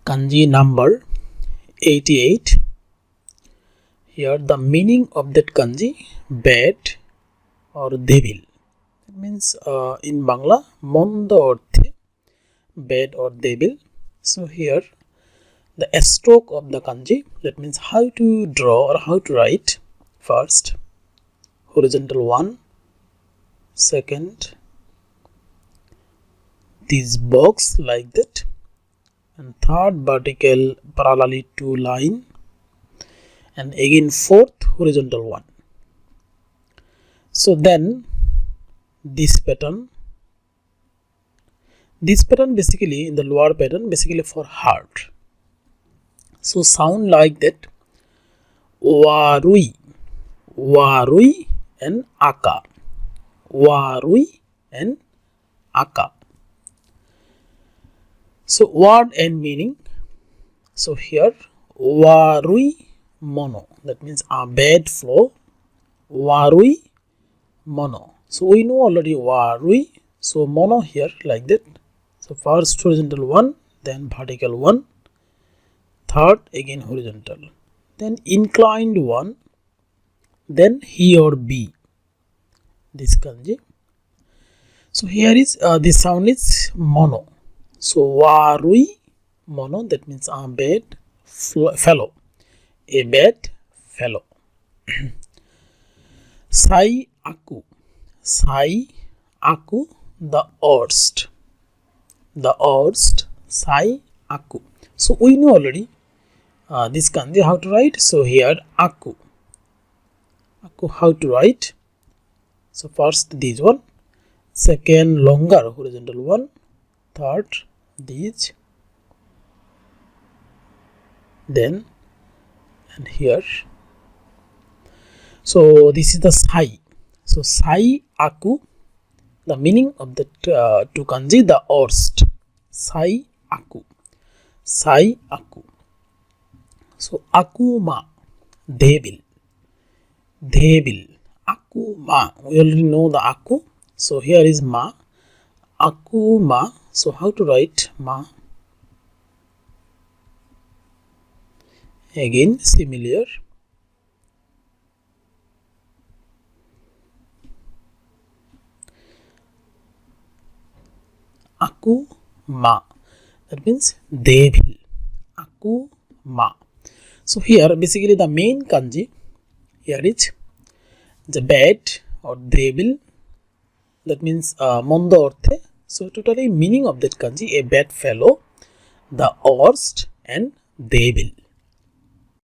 Kanji number 88. Here the meaning of that kanji, bad or devil. It means in Bangla mondo orthe bad or devil. So here the stroke of the kanji, that means how to draw or how to write. First horizontal one, second this box like that, and third vertical parallelly to line, and again fourth horizontal one. So then this pattern basically in the lower pattern basically for heart. So sound like that, warui, warui and aka, warui and aka. So word and meaning. So here warui mono, that means a bad flow. Warui mono. So we know already warui. So mono here like that. So first horizontal one, then vertical one, third again horizontal, then inclined one, then he or be. This kanji. So here is this sound is mono. So warui mono, that means a bad fellow, a bad fellow. Sai aku, sai aku, the worst, the worst. Sai aku. So we know already this kanji how to write. So here aku, aku how to write. So first this one, second longer horizontal one, third this, then and here. So this is the sai. So sai aku, the meaning of the two kanji, the worst. Sai aku, sai aku. So aku ma, devil, devil. Aku ma, we already know the aku. So here is ma, aku ma. So how to write ma? Again similar. Aku ma, that means devil. Aku ma. So here basically the main kanji here is the bad or devil, that means mondo orthe. So totally meaning of that kanji, a bad fellow, the worst and devil.